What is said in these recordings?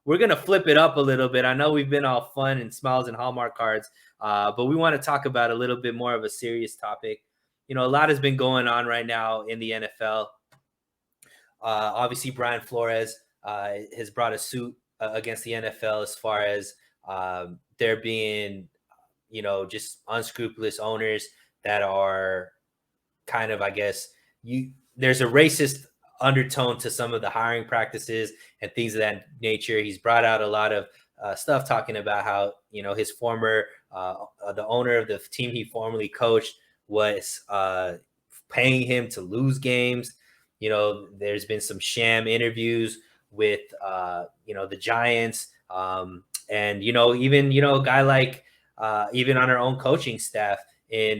we're going to flip it up a little bit. I know we've been all fun and smiles and Hallmark cards, but we want to talk about a little bit more of a serious topic. A lot has been going on right now in the NFL. Obviously, Brian Flores has brought a suit against the NFL as far as there being, just unscrupulous owners that are kind of, I guess, there's a racist undertone to some of the hiring practices and things of that nature. He's brought out a lot of stuff talking about how, his former, the owner of the team he formerly coached was paying him to lose games. There's been some sham interviews with, the Giants. And, even, a guy like, even on our own coaching staff in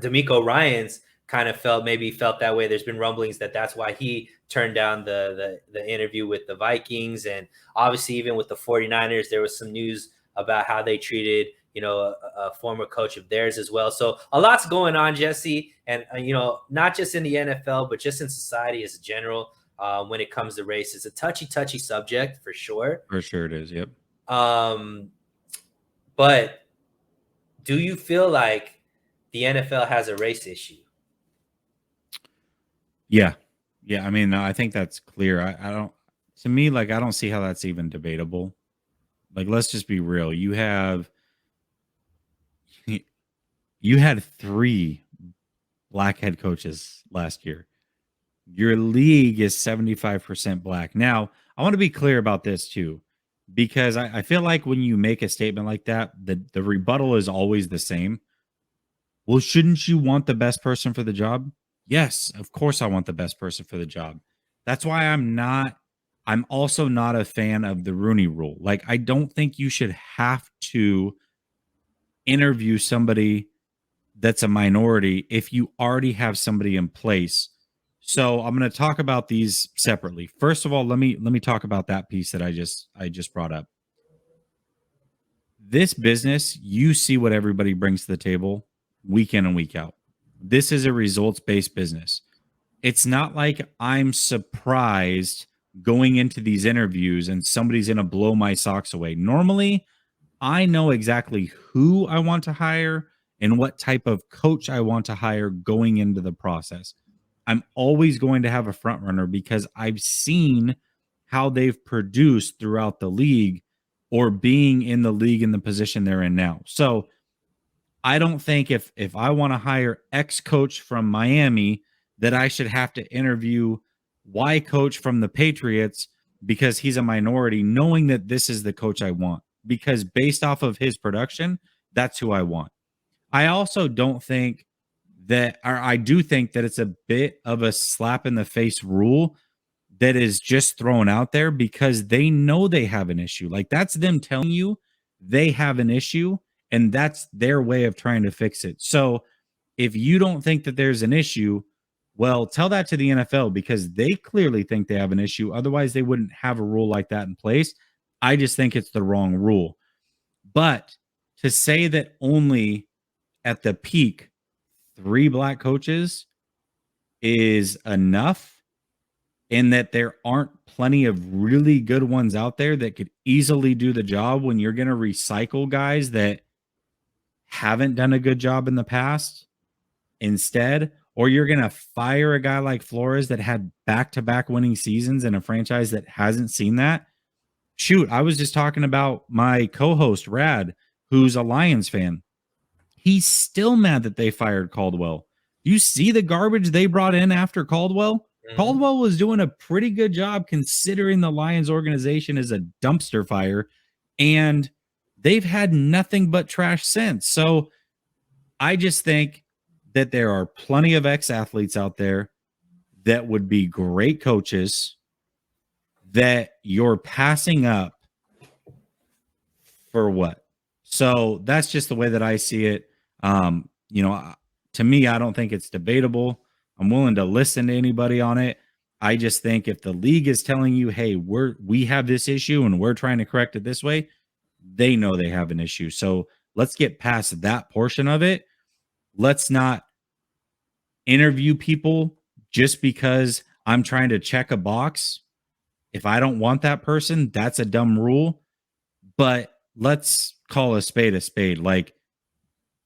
D'Amico Ryans kind of felt that way. There's been rumblings that's why he turned down the interview with the Vikings. And obviously, even with the 49ers, there was some news about how they treated, a former coach of theirs as well. So a lot's going on, Jesse. And, not just in the NFL, but just in society as a general, when it comes to race. It's a touchy subject for sure. For sure it is, yep. But do you feel like the NFL has a race issue? Yeah. I mean, I think that's clear. I don't see how that's even debatable. Like, let's just be real. You had 3 black head coaches last year. Your league is 75% black. Now, I want to be clear about this too, because I feel like when you make a statement like that, the rebuttal is always the same. Well, shouldn't you want the best person for the job? Yes, of course I want the best person for the job. That's why I'm also not a fan of the Rooney Rule. Like, I don't think you should have to interview somebody that's a minority if you already have somebody in place. So I'm going to talk about these separately. First of all, let me talk about that piece that I just brought up. This business, you see what everybody brings to the table week in and week out. This is a results-based business. It's not like I'm surprised going into these interviews and somebody's going to blow my socks away. Normally, I know exactly who I want to hire and what type of coach I want to hire going into the process. I'm always going to have a front runner because I've seen how they've produced throughout the league or being in the league in the position they're in now. So I don't think if I want to hire X coach from Miami that I should have to interview Y coach from the Patriots because he's a minority, knowing that this is the coach I want. Because based off of his production, that's who I want. I also don't think that, or I do think that it's a bit of a slap in the face rule that is just thrown out there because they know they have an issue. Like, that's them telling you they have an issue and that's their way of trying to fix it. So if you don't think that there's an issue, well, tell that to the NFL because they clearly think they have an issue. Otherwise, they wouldn't have a rule like that in place. I just think it's the wrong rule. But to say that only at the peak 3 black coaches is enough and that there aren't plenty of really good ones out there that could easily do the job when you're going to recycle guys that haven't done a good job in the past instead, or you're going to fire a guy like Flores that had back-to-back winning seasons in a franchise that hasn't seen that. Shoot, I was just talking about my co-host, Rad, who's a Lions fan. He's still mad that they fired Caldwell. You see the garbage they brought in after Caldwell? Mm-hmm. Caldwell was doing a pretty good job considering the Lions organization is a dumpster fire, and they've had nothing but trash since. So I just think that there are plenty of ex-athletes out there that would be great coaches that you're passing up for what? So that's just the way that I see it. To me, I don't think it's debatable. I'm willing to listen to anybody on it. I just think if the league is telling you, hey, we have this issue and we're trying to correct it this way, they know they have an issue. So let's get past that portion of it. Let's not interview people just because I'm trying to check a box If I don't want that person, that's a dumb rule. But let's call a spade a spade. Like,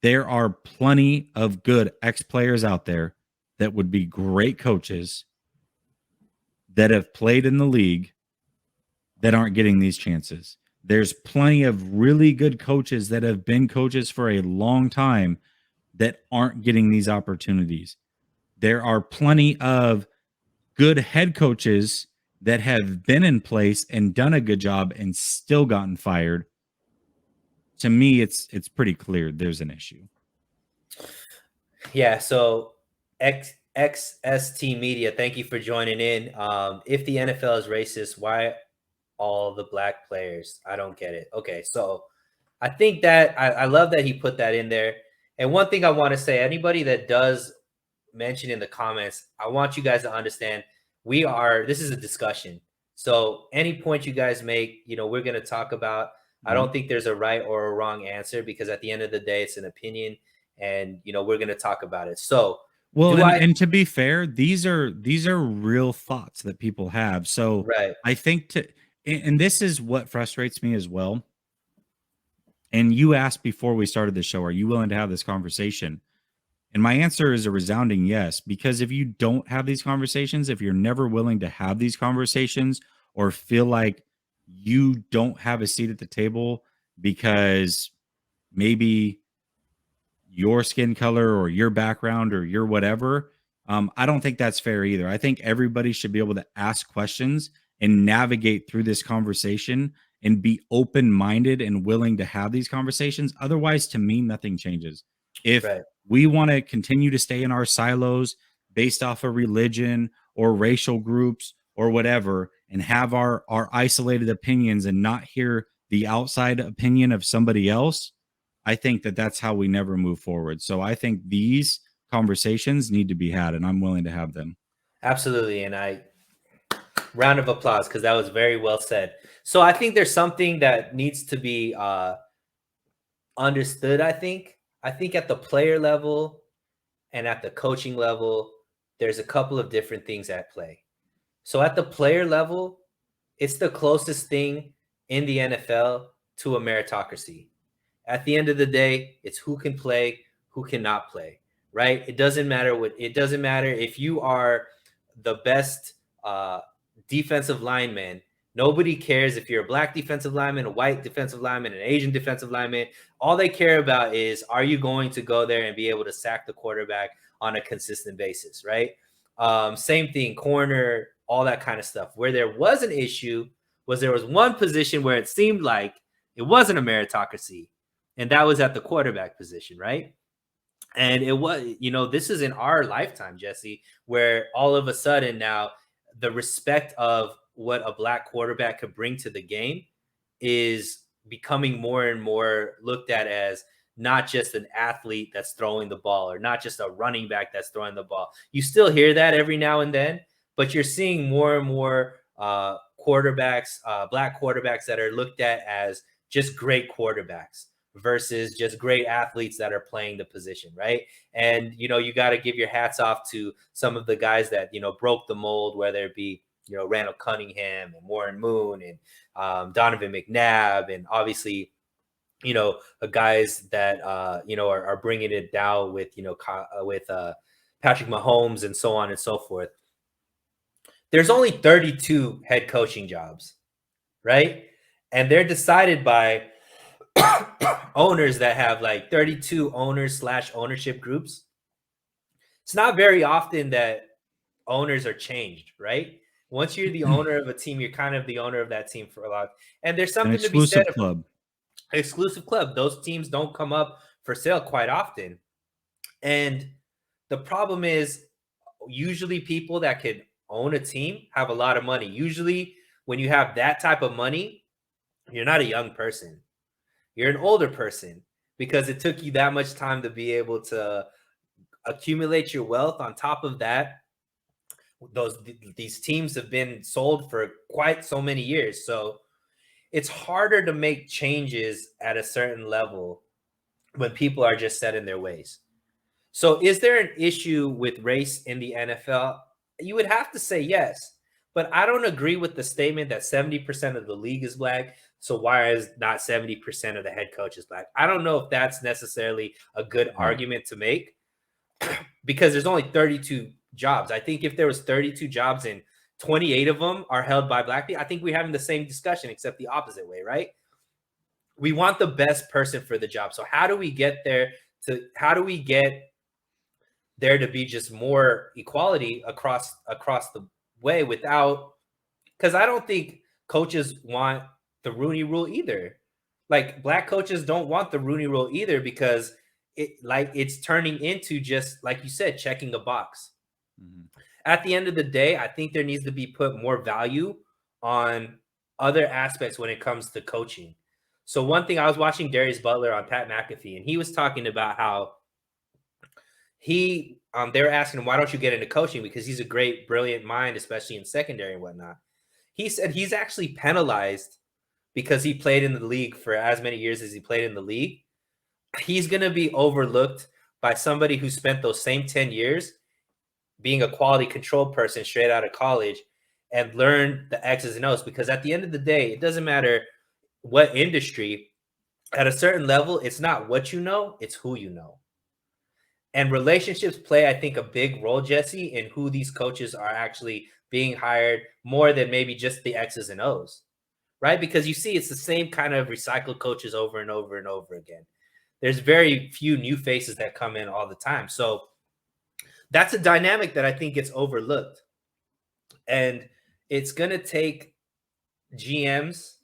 there are plenty of good ex players out there that would be great coaches that have played in the league that aren't getting these chances. There's plenty of really good coaches that have been coaches for a long time that aren't getting these opportunities. There are plenty of good head coaches that have been in place and done a good job and still gotten fired. To me, it's pretty clear there's an issue. Yeah. So XST Media, thank you for joining in. If the NFL is racist, why all the black players? I don't get it. Okay, so I think that I love that he put that in there. And one thing I want to say, anybody that does mention in the comments, I want you guys to understand this is a discussion. So any point you guys make, we're going to talk about. I don't think there's a right or a wrong answer, because at the end of the day, it's an opinion, and we're going to talk about it. So Well, and to be fair, these are real thoughts that people have. So right. I think and this is what frustrates me as well. And you asked before we started the show, are you willing to have this conversation? And my answer is a resounding yes, because if you don't have these conversations, if you're never willing to have these conversations, or feel like you don't have a seat at the table because maybe your skin color or your background or your whatever, I don't think that's fair either. I think everybody should be able to ask questions and navigate through this conversation and be open-minded and willing to have these conversations. Otherwise, to me, nothing changes. If Right. we want to continue to stay in our silos based off of religion or racial groups or whatever, and have our isolated opinions and not hear the outside opinion of somebody else, I think that that's how we never move forward. So I think these conversations need to be had, and I'm willing to have them. Absolutely. And round of applause, because that was very well said. So I think there's something that needs to be understood. I think at the player level and at the coaching level, there's a couple of different things at play. So at the player level, it's the closest thing in the NFL to a meritocracy. At the end of the day, it's who can play, who cannot play, right? It doesn't matter if you are the best defensive lineman. Nobody cares if you're a black defensive lineman, a white defensive lineman, an Asian defensive lineman. All they care about is, are you going to go there and be able to sack the quarterback on a consistent basis, right? Same thing, corner, all that kind of stuff. Where there was an issue was there was one position where it seemed like it wasn't a meritocracy, and that was at the quarterback position, right? And it was, this is in our lifetime, Jesse, where all of a sudden now the respect of what a black quarterback could bring to the game is becoming more and more looked at as not just an athlete that's throwing the ball, or not just a running back that's throwing the ball. You still hear that every now and then, but you're seeing more and more quarterbacks, black quarterbacks, that are looked at as just great quarterbacks versus just great athletes that are playing the position, right? And you got to give your hats off to some of the guys that broke the mold, whether it be Randall Cunningham and Warren Moon and Donovan McNabb, and obviously guys that are bringing it down with Patrick Mahomes and so on and so forth. There's only 32 head coaching jobs, right? And they're decided by owners that have like 32 owners / ownership groups. It's not very often that owners are changed, right? Once you're the owner of a team, you're kind of the owner of that team for a lot. And there's An something to be exclusive said club. Exclusive club. Those teams don't come up for sale quite often. And the problem is, usually people that could own a team have a lot of money. Usually when you have that type of money, you're not a young person. You're an older person, because it took you that much time to be able to accumulate your wealth. On top of that, these teams have been sold for quite so many years. So it's harder to make changes at a certain level when people are just set in their ways. So is there an issue with race in the NFL? You would have to say yes. But I don't agree with the statement that 70% of the league is black. So why is not 70% of the head coach is black? I don't know if that's necessarily a good Right. argument to make because there's only 32 jobs. I think if there was 32 jobs and 28 of them are held by black people, I think we're having the same discussion except the opposite way, right? We want the best person for the job. So how do we get there to be just more equality across the way without, because I don't think coaches want the Rooney Rule either. Like black coaches don't want the Rooney Rule either because it's turning into just like you said, checking a box. Mm-hmm. At the end of the day, I think there needs to be put more value on other aspects when it comes to coaching. So one thing, I was watching Darius Butler on Pat McAfee, and he was talking about how they were asking him, why don't you get into coaching? Because he's a great, brilliant mind, especially in secondary and whatnot. He said he's actually penalized because he played in the league for as many years as he played in the league. He's going to be overlooked by somebody who spent those same 10 years being a quality control person straight out of college and learned the X's and O's. Because at the end of the day, it doesn't matter what industry, at a certain level, it's not what you know, it's who you know. And relationships play, I think, a big role, Jesse, in who these coaches are actually being hired more than maybe just the X's and O's, right? Because you see, it's the same kind of recycled coaches over and over and over again. There's very few new faces that come in all the time. So that's a dynamic that I think gets overlooked. And it's going to take GMs,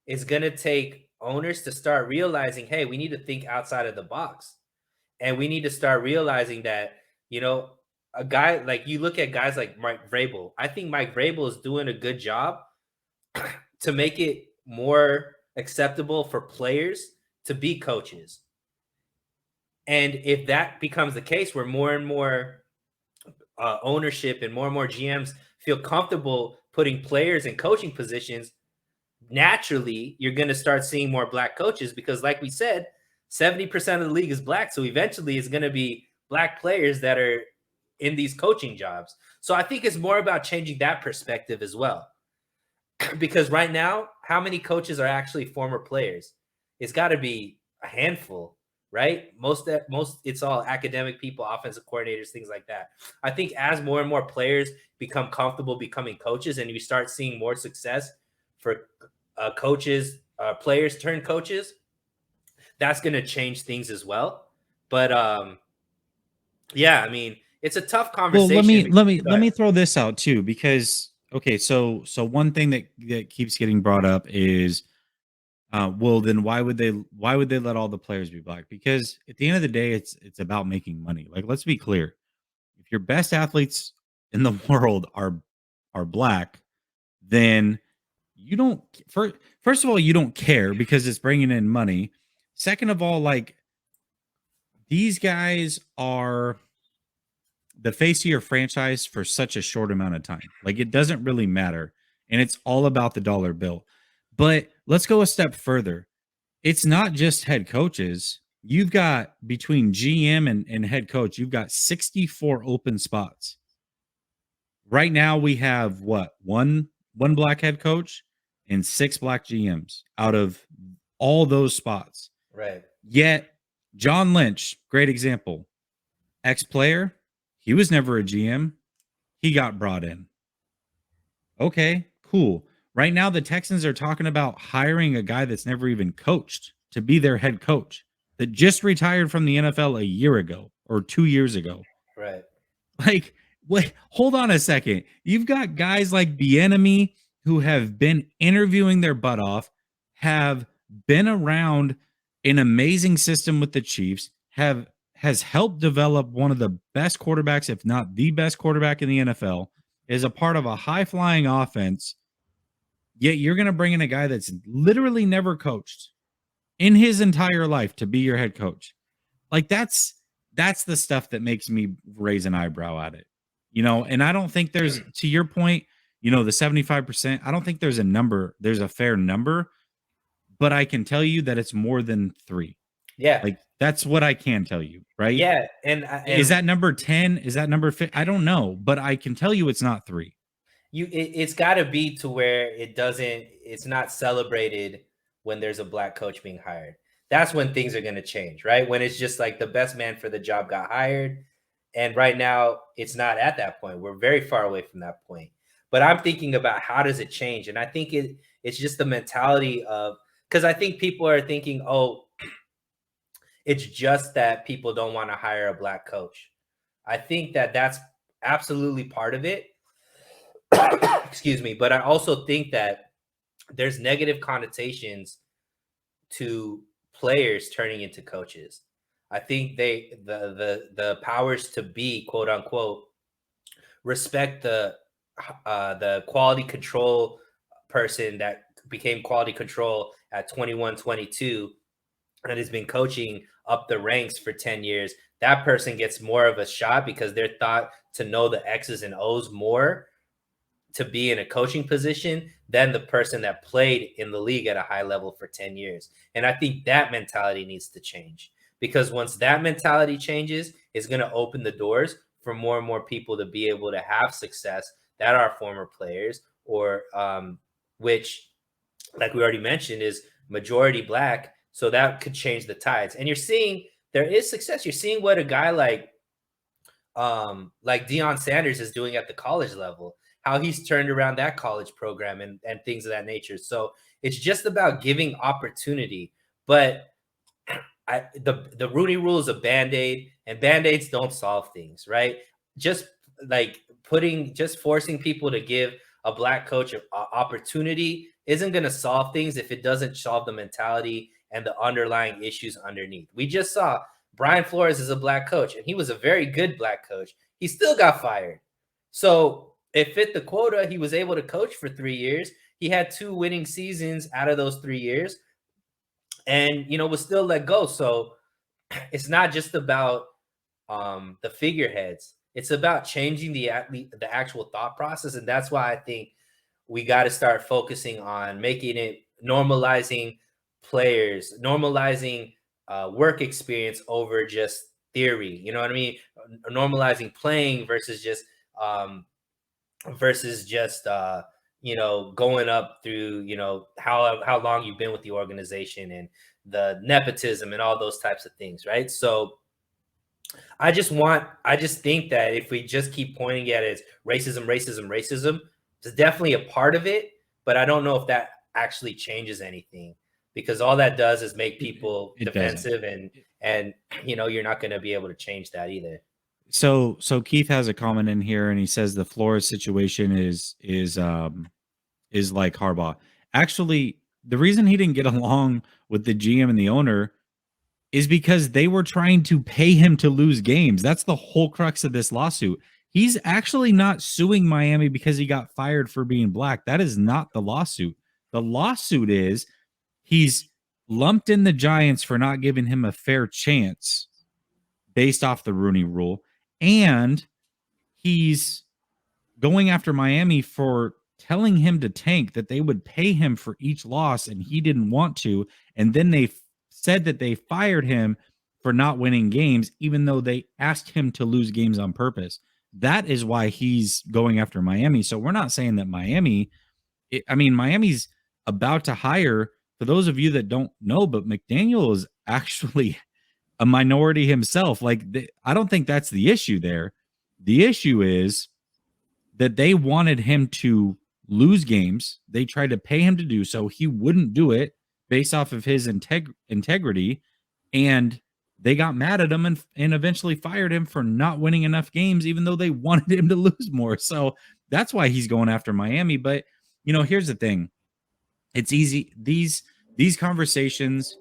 it's going to take owners to start realizing, hey, we need to think outside of the box. And we need to start realizing that, a guy like, you look at guys like Mike Vrabel. I think Mike Vrabel is doing a good job to make it more acceptable for players to be coaches. And if that becomes the case where more and more ownership and more GMs feel comfortable putting players in coaching positions, naturally you're going to start seeing more black coaches because, like we said, 70% of the league is black. So eventually it's going to be black players that are in these coaching jobs. So I think it's more about changing that perspective as well. Because right now, how many coaches are actually former players? It's got to be a handful, right? Most it's all academic people, offensive coordinators, things like that. I think as more and more players become comfortable becoming coaches and you start seeing more success for coaches, players turn coaches, that's going to change things as well. But yeah, I mean, it's a tough Well, conversation. let me throw this out too, because okay, so one thing that keeps getting brought up is, well, then why would they let all the players be black? Because at the end of the day, it's about making money. Like, let's be clear, if your best athletes in the world are black, then you don't. First of all, you don't care because it's bringing in money. Second of all, like, these guys are the face of your franchise for such a short amount of time. Like, it doesn't really matter. And it's all about the dollar bill. But let's go a step further. It's not just head coaches. You've got, between GM and head coach, you've got 64 open spots. Right now we have what? One black head coach and 6 black GMs out of all those spots. Right. Yet John Lynch, great example. Ex-player, he was never a GM. He got brought in. Okay, cool. Right now, the Texans are talking about hiring a guy that's never even coached to be their head coach, that just retired from the NFL a year ago or 2 years ago. Right. Like, wait, hold on a second. You've got guys like Bieniemy who have been interviewing their butt off, have been around an amazing system with the Chiefs, has helped develop one of the best quarterbacks, if not the best quarterback in the NFL, is a part of a high-flying offense. Yet you're going to bring in a guy that's literally never coached in his entire life to be your head coach. Like, that's the stuff that makes me raise an eyebrow at it. And I don't think there's, to your point, the 75%, I don't think there's a fair number, but I can tell you that it's more than 3. Yeah. Like, that's what I can tell you, right? Yeah. And is that number 10? Is that number 5? I don't know, but I can tell you it's not 3. it's got to be to where it's not celebrated when there's a black coach being hired. That's when things are going to change, right? When it's just like the best man for the job got hired. And right now it's not at that point. We're very far away from that point. But I'm thinking about how does it change? And I think it's just the mentality of, because I think people are thinking, oh, it's just that people don't want to hire a black coach. I think that that's absolutely part of it. Excuse me. But I also think that there's negative connotations to players turning into coaches. I think the powers to be, quote unquote, respect the quality control person that became quality control at 21, 22, that has been coaching up the ranks for 10 years. That person gets more of a shot because they're thought to know the X's and O's more to be in a coaching position than the person that played in the league at a high level for 10 years. And I think that mentality needs to change, because once that mentality changes, it's going to open the doors for more and more people to be able to have success that are former players, or which, like we already mentioned, is majority black. So that could change the tides. And you're seeing there is success. You're seeing what a guy like Deion Sanders is doing at the college level, how he's turned around that college program and things of that nature. So it's just about giving opportunity. But the Rooney Rule is a band-aid, and band-aids don't solve things, right? Just like just forcing people to give a black coach an opportunity isn't going to solve things if it doesn't solve the mentality and the underlying issues underneath. We just saw Brian Flores is a black coach, and he was a very good black coach. He still got fired. So it fit the quota. He was able to coach for 3 years. He had 2 winning seasons out of those 3 years, and was still let go. So it's not just about the figureheads. It's about changing the actual thought process, and that's why I think we got to start focusing on making it normalizing players, normalizing work experience over just theory. You know what I mean? Normalizing playing versus just going up through how long you've been with the organization and the nepotism and all those types of things, right? So I just think that if we just keep pointing at it as racism, it's definitely a part of it, but I don't know if that actually changes anything, because all that does is make people defensive, and you're not going to be able to change that either. So Keith has a comment in here, and he says the Flores situation is like Harbaugh. Actually, the reason he didn't get along with the GM and the owner is because they were trying to pay him to lose games. That's the whole crux of this lawsuit. He's actually not suing Miami because he got fired for being black. That is not the lawsuit. The lawsuit is he's lumped in the Giants for not giving him a fair chance based off the Rooney Rule, and he's going after Miami for telling him to tank, that they would pay him for each loss and he didn't want to. And then they said that they fired him for not winning games, even though they asked him to lose games on purpose. That is why he's going after Miami. So we're not saying that Miami's about to hire, for those of you that don't know, but McDaniel is actually a minority himself. I don't think that's the issue there. The issue is that they wanted him to lose games. They tried to pay him to do so. He wouldn't do it based off of his integrity. And they got mad at him and eventually fired him for not winning enough games, even though they wanted him to lose more. So that's why he's going after Miami. But, here's the thing. It's easy. These conversations,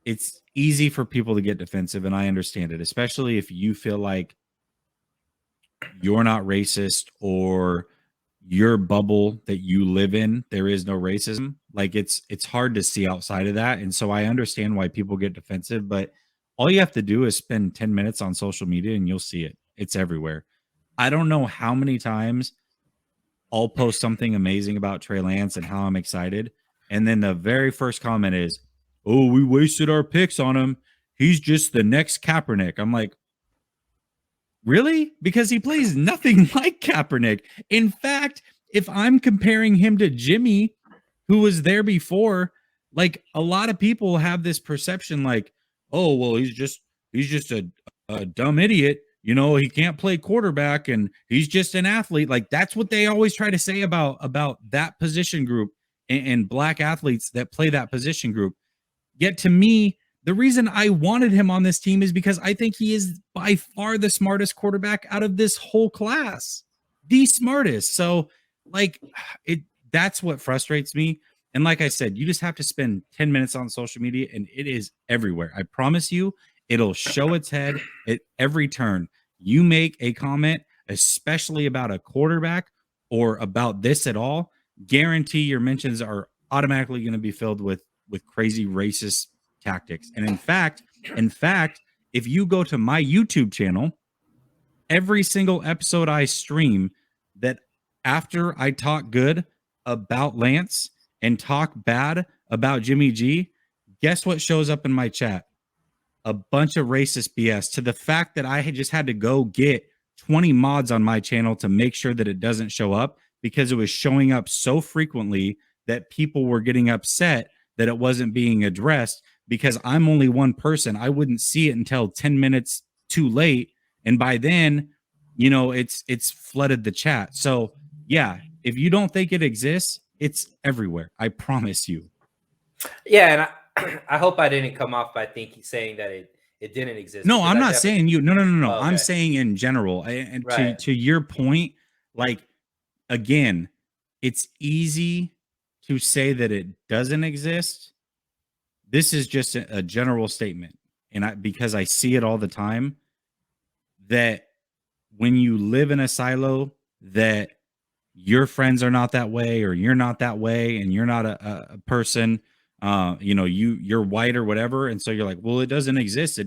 it's easy for people to get defensive, and I understand it, especially if you feel like you're not racist, or your bubble that you live in, there is no racism. Like it's hard to see outside of that. And so I understand why people get defensive, but all you have to do is spend 10 minutes on social media and you'll see it. It's everywhere. I don't know how many times I'll post something amazing about Trey Lance and how I'm excited, and then the very first comment is, "Oh, we wasted our picks on him. He's just the next Kaepernick." I'm like, Really? Because he plays nothing like Kaepernick. In fact, if I'm comparing him to Jimmy, who was there before, like a lot of people have this perception like, oh, well, he's just a dumb idiot. You know, he can't play quarterback and he's just an athlete. Like that's what they always try to say about that position group and black athletes that play that position group. Yet to me, the reason I wanted him on this team is because I think he is by far the smartest quarterback out of this whole class. The smartest. So, like, it that's what frustrates me. And like I said, you just have to spend 10 minutes on social media and it is everywhere. I promise you, it'll show its head at every turn. You make a comment, especially about a quarterback or about this at all, guarantee your mentions are automatically going to be filled with crazy racist tactics. And in fact, if you go to my YouTube channel, every single episode I stream that after I talk good about Lance and talk bad about Jimmy G, guess what shows up in my chat? A bunch of racist BS to the fact that I had just had to go get 20 mods on my channel to make sure that it doesn't show up because it was showing up so frequently that people were getting upset that it wasn't being addressed because I'm only one person. I wouldn't see it until 10 minutes too late. And by then, it's flooded the chat. So yeah, if you don't think it exists, it's everywhere. I promise you. Yeah, and I hope I didn't come off by saying that it didn't exist. No, I'm not definitely. saying you. No. Oh, I'm okay. saying in general. And to Right. to your point, like again, it's easy to say that it doesn't exist. This is just a general statement, and because I see it all the time that when you live in a silo, that your friends are not that way or you're not that way and you're not a person you're white or whatever, and so you're like, well, it doesn't exist.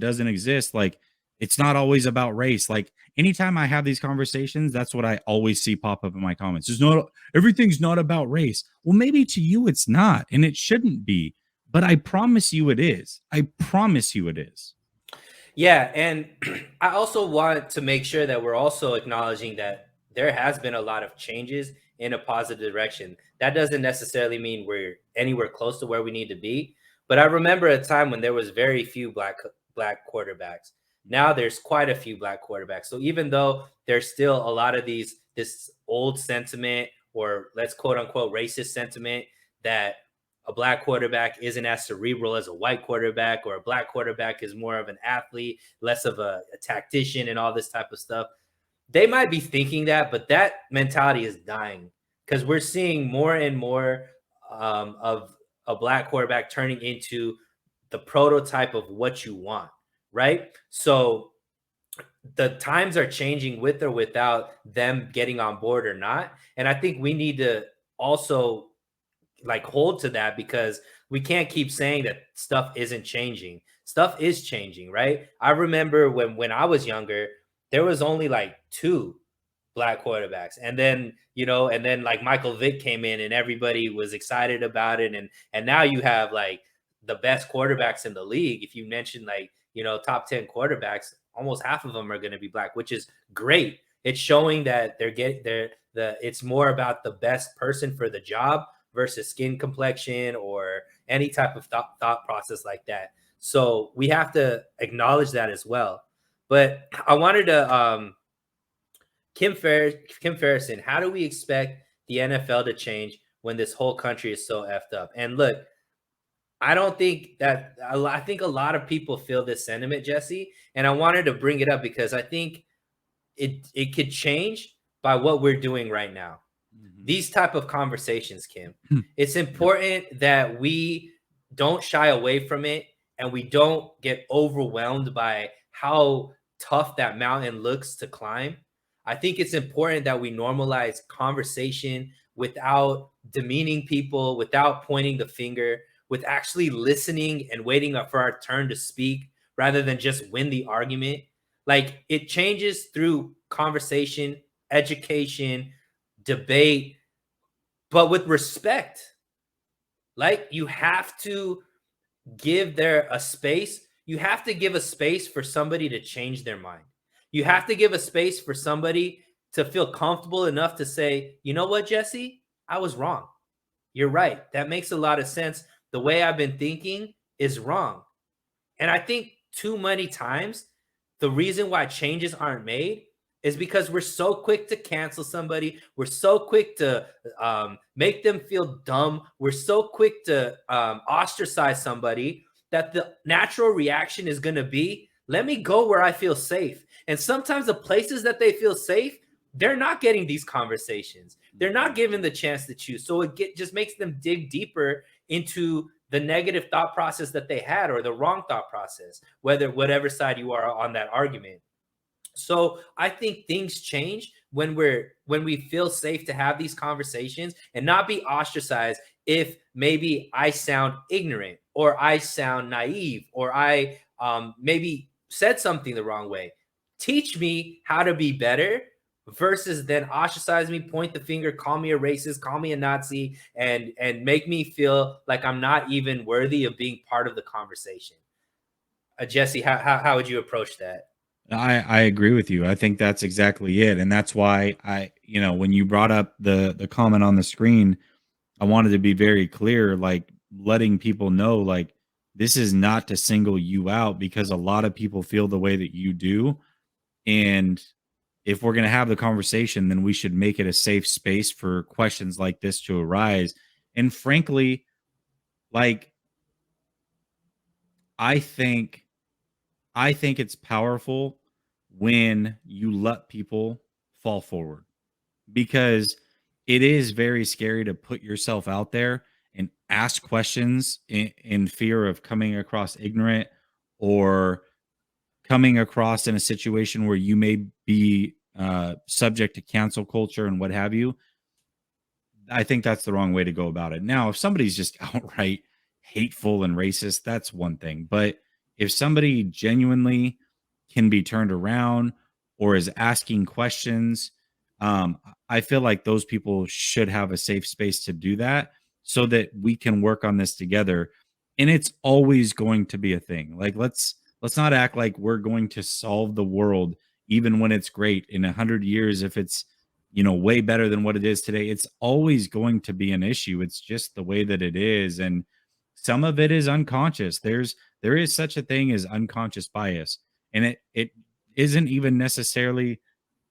Like it's not always about race. Like anytime I have these conversations, that's what I always see pop up in my comments. It's not everything's not about race. Well, maybe to you it's not and it shouldn't be, but I promise you it is. I promise you it is. Yeah, and I also want to make sure that we're also acknowledging that there has been a lot of changes in a positive direction. That doesn't necessarily mean we're anywhere close to where we need to be, but I remember a time when there was very few black quarterbacks. Now there's quite a few black quarterbacks. So even though there's still a lot of this old sentiment, or let's quote unquote racist sentiment, that a black quarterback isn't as cerebral as a white quarterback, or a black quarterback is more of an athlete, less of a tactician, and all this type of stuff. They might be thinking that, but that mentality is dying because we're seeing more and more of a black quarterback turning into the prototype of what you want, right? So the times are changing with or without them getting on board or not. And I think we need to also like hold to that, because we can't keep saying that stuff isn't changing. Stuff is changing, right? I remember when I was younger, there was only like two black quarterbacks, and then like Michael Vick came in and everybody was excited about it, and now you have like the best quarterbacks in the league. If you mention like top 10 quarterbacks, almost half of them are going to be black, which is great. It's showing that it's more about the best person for the job versus skin complexion or any type of thought process like that. So we have to acknowledge that as well. But I wanted to Kim Ferrison, how do we expect the NFL to change when this whole country is so effed up? And look, I don't think that I think a lot of people feel this sentiment, Jesse, and I wanted to bring it up because I think it could change by what we're doing right now. These type of conversations, Kim, Mhm. it's Yep. important that we don't shy away from it and we don't get overwhelmed by how tough that mountain looks to climb. I think it's important that we normalize conversation without demeaning people, without pointing the finger, with actually listening and waiting for our turn to speak rather than just win the argument. Like it changes through conversation, education, debate, but with respect. Like you have to give there a space. You have to give a space for somebody to change their mind. You have to give a space for somebody to feel comfortable enough to say, you know what, Jesse, I was wrong. You're right. That makes a lot of sense. The way I've been thinking is wrong. And I think too many times the reason why changes aren't made is because we're so quick to cancel somebody. We're so quick to make them feel dumb. We're so quick to ostracize somebody that the natural reaction is going to be, let me go where I feel safe. And sometimes the places that they feel safe, they're not getting these conversations. They're not given the chance to choose. So just makes them dig deeper into the negative thought process that they had or the wrong thought process, whatever side you are on that argument. So I think things change when we feel safe to have these conversations and not be ostracized if maybe I sound ignorant or I sound naive or I maybe said something the wrong way. Teach me how to be better versus then ostracize me, point the finger, call me a racist, call me a Nazi, and make me feel like I'm not even worthy of being part of the conversation. Jesse, how would you approach that? I agree with you. I think that's exactly it. And that's why when you brought up the comment on the screen, I wanted to be very clear, like letting people know, like, this is not to single you out because a lot of people feel the way that you do. And if we're going to have the conversation, then we should make it a safe space for questions like this to arise. And frankly, like, I think I think it's powerful when you let people fall forward, because it is very scary to put yourself out there and ask questions in fear of coming across ignorant, or coming across in a situation where you may be subject to cancel culture and what have you. I think that's the wrong way to go about it. Now, if somebody's just outright hateful and racist, that's one thing. But if somebody genuinely can be turned around or is asking questions, I feel like those people should have a safe space to do that so that we can work on this together. And it's always going to be a thing. Like, let's not act like we're going to solve the world even when it's great in 100 years. If it's way better than what it is today, it's always going to be an issue. It's just the way that it is. And some of it is unconscious. There is such a thing as unconscious bias. And it isn't even necessarily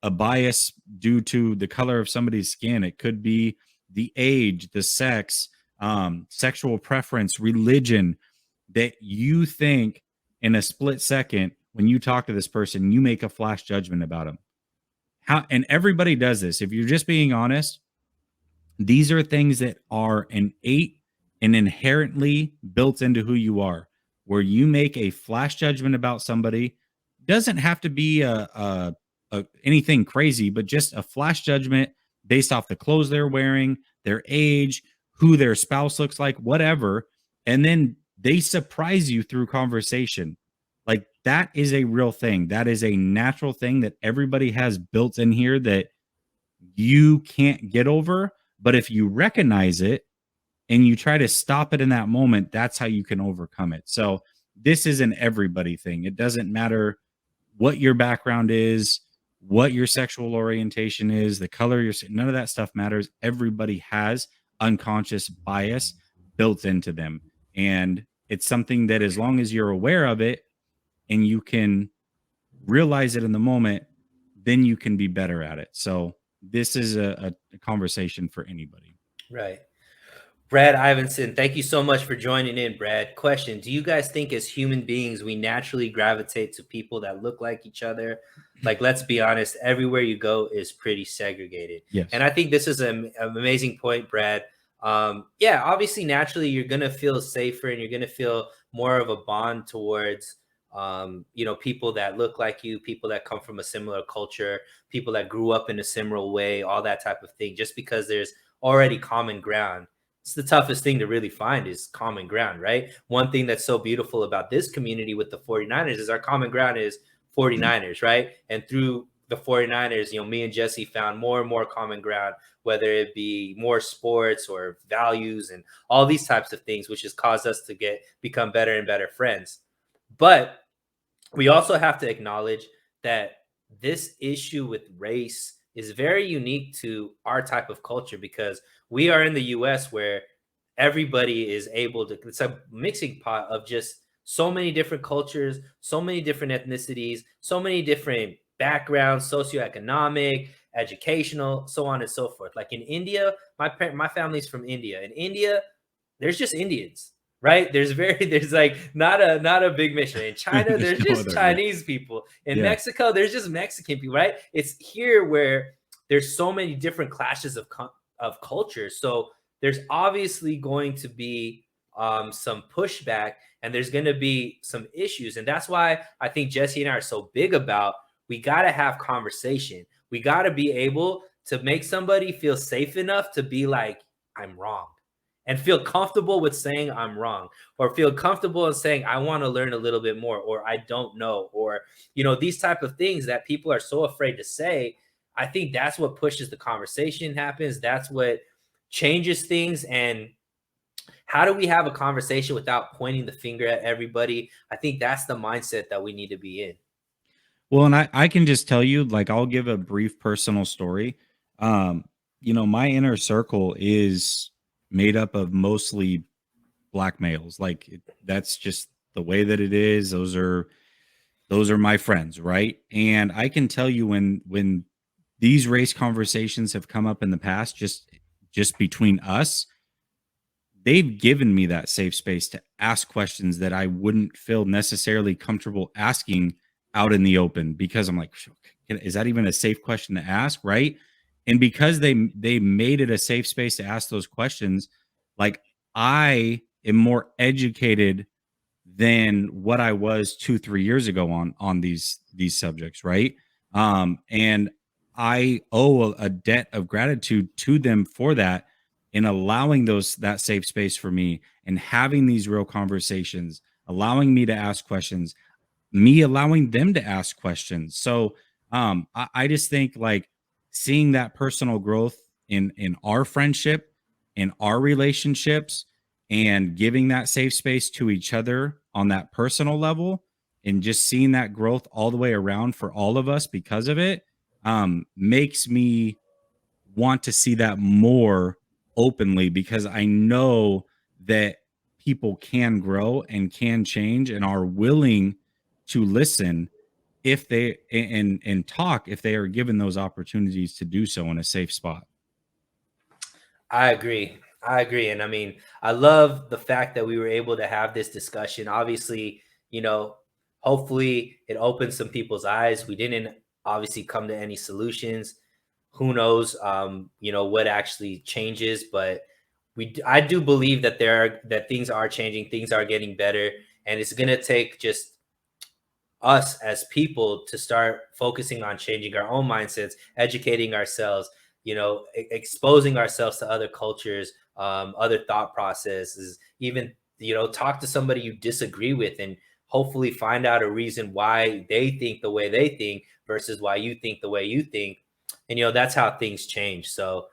a bias due to the color of somebody's skin. It could be the age, the sex, sexual preference, religion, that you think in a split second when you talk to this person, you make a flash judgment about them. And everybody does this. If you're just being honest, these are things that are innate and inherently built into who you are, where you make a flash judgment about somebody. Doesn't have to be anything crazy, but just a flash judgment based off the clothes they're wearing, their age, who their spouse looks like, whatever. And then they surprise you through conversation. Like, that is a real thing. That is a natural thing that everybody has built in here that you can't get over. But if you recognize it and you try to stop it in that moment, that's how you can overcome it. So this is an everybody thing. It doesn't matter what your background is, what your sexual orientation is, the color of your skin, none of that stuff matters. Everybody has unconscious bias built into them. And it's something that, as long as you're aware of it and you can realize it in the moment, then you can be better at it. So this is a conversation for anybody. Right. Brad Ivinson, thank you so much for joining in, Brad. Question: do you guys think as human beings we naturally gravitate to people that look like each other? Like, let's be honest, everywhere you go is pretty segregated. Yes. And I think this is an amazing point, Brad. Yeah, obviously, naturally, you're going to feel safer and you're going to feel more of a bond towards, people that look like you, people that come from a similar culture, people that grew up in a similar way, all that type of thing, just because there's already common ground. It's the toughest thing to really find is common ground, right? One thing that's so beautiful about this community with the 49ers is our common ground is 49ers, right? And through the 49ers, me and Jesse found more and more common ground, whether it be more sports or values and all these types of things, which has caused us to become better and better friends. But we also have to acknowledge that this issue with race is very unique to our type of culture because we are in the US where everybody is able to, it's a mixing pot of just so many different cultures, so many different ethnicities, so many different backgrounds, socioeconomic, educational, so on and so forth. Like in India, my family's from India. In India, there's just Indians, right? There's like not a big mission. In China, There's there's no just other, yeah. Chinese people. In Yeah. Mexico, there's just Mexican people, right? It's here where there's so many different clashes of cultures. So there's obviously going to be some pushback, and there's going to be some issues, and that's why I think Jesse and I are so big about we got to have conversation. We got to be able to make somebody feel safe enough to be like, I'm wrong, and feel comfortable with saying I'm wrong, or feel comfortable in saying I want to learn a little bit more, or I don't know, or these type of things that people are so afraid to say. I think that's what pushes the conversation happens. That's what changes things. And how do we have a conversation without pointing the finger at everybody? I think that's the mindset that we need to be in. Well, and I can just tell you, like, I'll give a brief personal story. Um, my inner circle is made up of mostly black males. Like that's just the way that it is. Those are my friends, right? And I can tell you when these race conversations have come up in the past, just between us, they've given me that safe space to ask questions that I wouldn't feel necessarily comfortable asking out in the open because I'm like, is that even a safe question to ask, right? And because they made it a safe space to ask those questions, like I am more educated than what I was 2-3 years ago on these subjects, right? And I owe a debt of gratitude to them for that in allowing that safe space for me and having these real conversations, allowing me to ask questions, me allowing them to ask questions. So I just think like seeing that personal growth in our friendship, in our relationships, and giving that safe space to each other on that personal level, and just seeing that growth all the way around for all of us because of it, makes me want to see that more openly because I know that people can grow and can change and are willing to listen if they and talk if they are given those opportunities to do so in a safe spot. I agree. I agree. And I mean, I love the fact that we were able to have this discussion. Obviously, you know, hopefully it opens some people's eyes. We didn't obviously come to any solutions. Who knows, what actually changes, but I do believe that that things are changing, things are getting better, and it's going to take just us as people to start focusing on changing our own mindsets, educating ourselves, exposing ourselves to other cultures, other thought processes, even, talk to somebody you disagree with and hopefully find out a reason why they think the way they think versus why you think the way you think. And, that's how things change. So